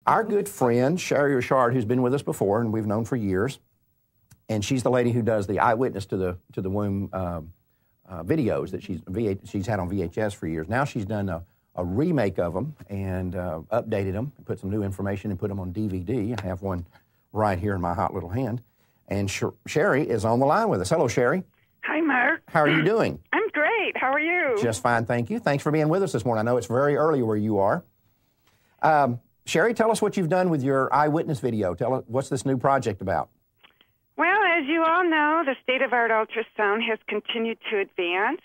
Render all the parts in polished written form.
Our good friend, Shari Richard, who's been with us before and we've known for years, and she's the lady who does the eyewitness to the womb videos that she's had on VHS for years. Now she's done a remake of them and updated them, put some new information and put them on DVD. I have one right here in my hot little hand. And Shari is on the line with us. Hello, Shari. Hi, Mark. How are you doing? I'm great. How are you? Just fine, thank you. Thanks for being with us this morning. I know it's very early where you are. Shari, tell us what you've done with your eyewitness video. Tell us, what's this new project about? Well, as you all know, the state-of-art ultrasound has continued to advance.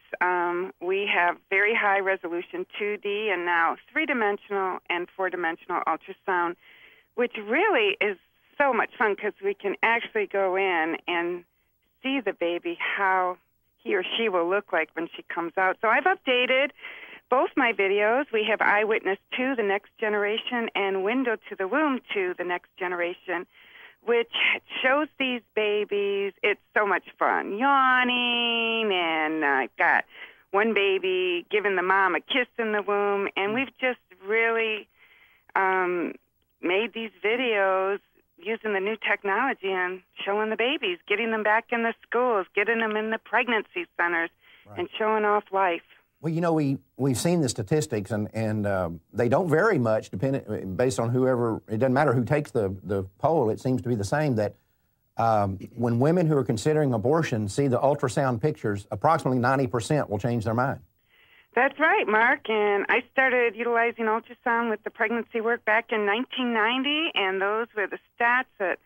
We have very high-resolution 2D and now 3-dimensional and 4-dimensional ultrasound, which really is so much fun because we can actually go in and see the baby, how he or she will look like when she comes out. So I've updated both my videos. We have Eyewitness 2, the next generation, and Window to the Womb 2, the next generation, which shows these babies. It's so much fun, yawning, and I've got one baby giving the mom a kiss in the womb, and we've just really made these videos using the new technology and showing the babies, getting them back in the schools, getting them in the pregnancy centers, right, and showing off life. Well, you know, we've seen the statistics, and they don't vary much based on whoever. It doesn't matter who takes the poll. It seems to be the same that when women who are considering abortion see the ultrasound pictures, approximately 90% will change their mind. That's right, Mark. And I started utilizing ultrasound with the pregnancy work back in 1990, and those were the stats that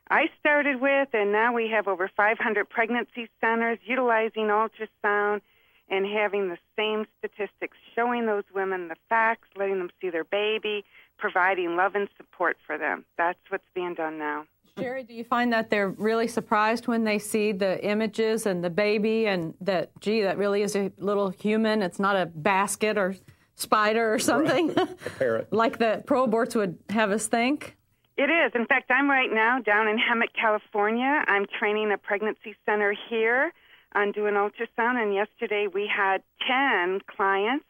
I started with. And now we have over 500 pregnancy centers utilizing ultrasound and having the same statistics, showing those women the facts, letting them see their baby, providing love and support for them. That's what's being done now. Shari, do you find that they're really surprised when they see the images and the baby and that, gee, that really is a little human, it's not a basket or spider or something? Right. A parrot. Like the pro-aborts would have us think? It is. In fact, I'm right now down in Hemet, California. I'm training a pregnancy center here on doing ultrasound, and yesterday we had 10 clients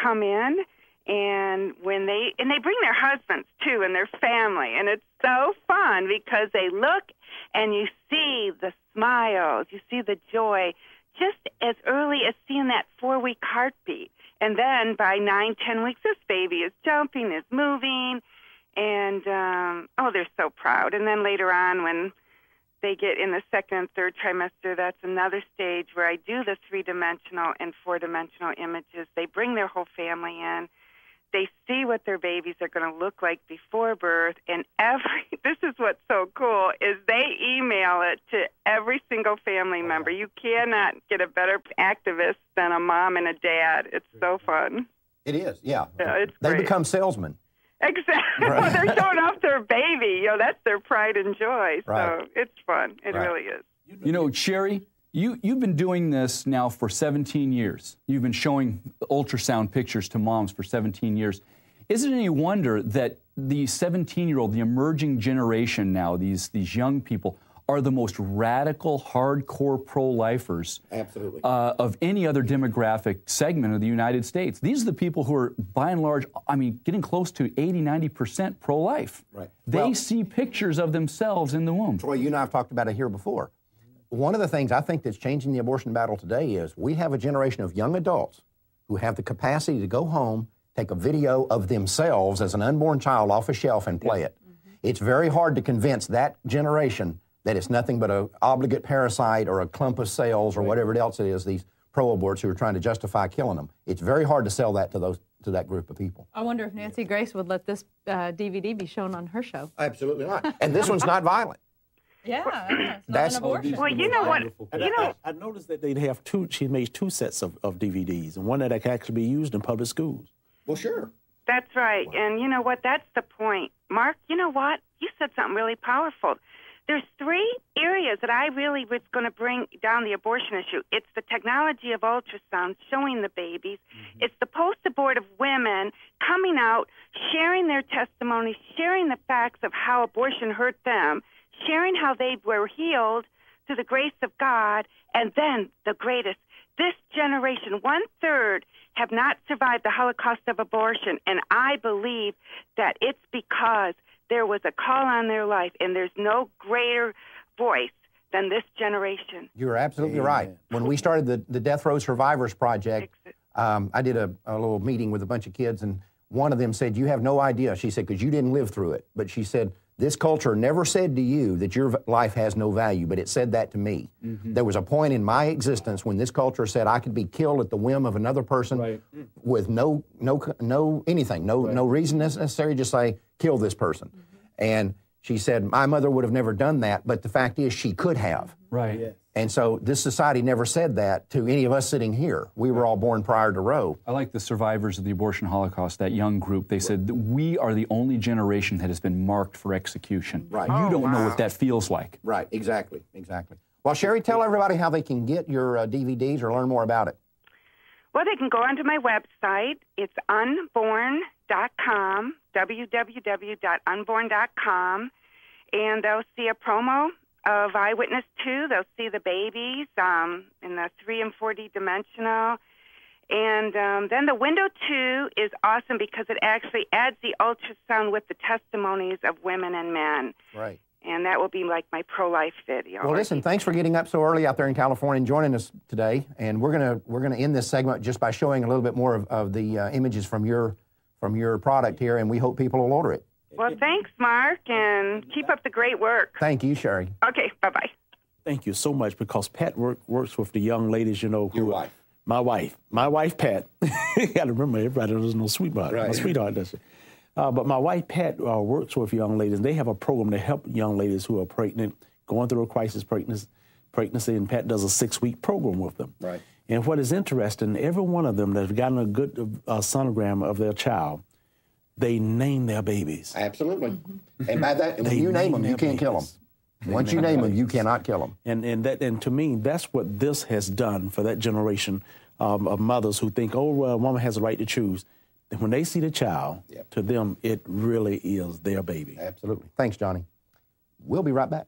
come in, and they bring their husbands too and their family, and it's so fun because they look and you see the smiles, you see the joy, just as early as seeing that 4-week heartbeat, and then by 9-10 weeks, this baby is jumping, is moving, and they're so proud. And then later on, when they get in the 2nd and 3rd trimester, that's another stage where I do the 3-dimensional and 4-dimensional images. They bring their whole family in. They see what their babies are going to look like before birth, and this is what's so cool, is they email it to every single family member. You cannot get a better activist than a mom and a dad. It's so fun. It is, yeah. It's they great. become salesmen. Exactly. Right. Well, they're showing off their baby. That's their pride and joy. Right. So it's fun. It Right. really is. You know, Shari, you've been doing this now for 17 years. You've been showing ultrasound pictures to moms for 17 years. Is it any wonder that the 17-year-old, the emerging generation now, these young people, are the most radical, hardcore pro-lifers Absolutely. Of any other demographic segment of the United States? These are the people who are, by and large, I mean, getting close to 80-90% pro-life. Right. They see pictures of themselves in the womb. Troy, you and I have talked about it here before. One of the things I think that's changing the abortion battle today is we have a generation of young adults who have the capacity to go home, take a video of themselves as an unborn child off a shelf and play it. Mm-hmm. It's very hard to convince that generation that it's nothing but an obligate parasite or a clump of cells or whatever else it is, these pro-aborts who are trying to justify killing them. It's very hard to sell that to that group of people. I wonder if Nancy Grace would let this DVD be shown on her show. Absolutely not. And this one's not violent. Yeah, it's That's- not an abortion. Well, you know what? I noticed that they'd have she made 2 sets of DVDs, and one that can actually be used in public schools. Well, sure. That's right. Wow. And you know what? That's the point. Mark, you know what? You said something really powerful. There's 3 areas that I really was going to bring down the abortion issue. It's the technology of ultrasound, showing the babies. Mm-hmm. It's the post-abortive women coming out, sharing their testimony, sharing the facts of how abortion hurt them, sharing how they were healed through the grace of God, and then the greatest, this generation, 1/3, have not survived the Holocaust of abortion. And I believe that it's because there was a call on their life, and there's no greater voice than this generation. You're absolutely right. When we started the Death Row Survivors Project, I did a little meeting with a bunch of kids, and one of them said, "You have no idea," she said, "because you didn't live through it." But she said, "This culture never said to you that your life has no value, but it said that to me." There was a point in my existence when this culture said I could be killed at the whim of another person with no anything, no reason necessary, just say, kill this person. And she said, my mother would have never done that, but the fact is she could have. Right. Yeah. And so this society never said that to any of us sitting here. We were all born prior to Roe. I like the survivors of the abortion Holocaust, that young group. They said that we are the only generation that has been marked for execution. Right. You don't know what that feels like. Right, exactly. Well, Shari, tell everybody how they can get your DVDs or learn more about it. Well, they can go onto my website. It's unborn.com, www.unborn.com, and they'll see a promo of Eyewitness 2. They'll see the babies in the 3 and 4D dimensional. And then the window 2 is awesome because it actually adds the ultrasound with the testimonies of women and men. Right. And that will be like my pro-life video. Well, listen, thanks for getting up so early out there in California and joining us today. And we're gonna end this segment just by showing a little bit more of the images from your product here, and we hope people will order it. Well, thanks, Mark, and keep up the great work. Thank you, Shari. Okay, bye-bye. Thank you so much, because Pat works with the young ladies, you know. Your wife. My wife, Pat. You got to remember, everybody doesn't know sweetheart. Right. My sweetheart does it. But my wife, Pat, works with young ladies. They have a program to help young ladies who are pregnant, going through a crisis pregnancy, and Pat does a 6-week program with them. Right. And what is interesting, every one of them that have gotten a good sonogram of their child, they name their babies. Absolutely. And by that, when you name them, you can't kill them. Once you name them, you cannot kill them. And to me, that's what this has done for that generation of mothers who think, oh, well, a woman has a right to choose. And when they see the child, to them, it really is their baby. Absolutely. Thanks, Johnny. We'll be right back.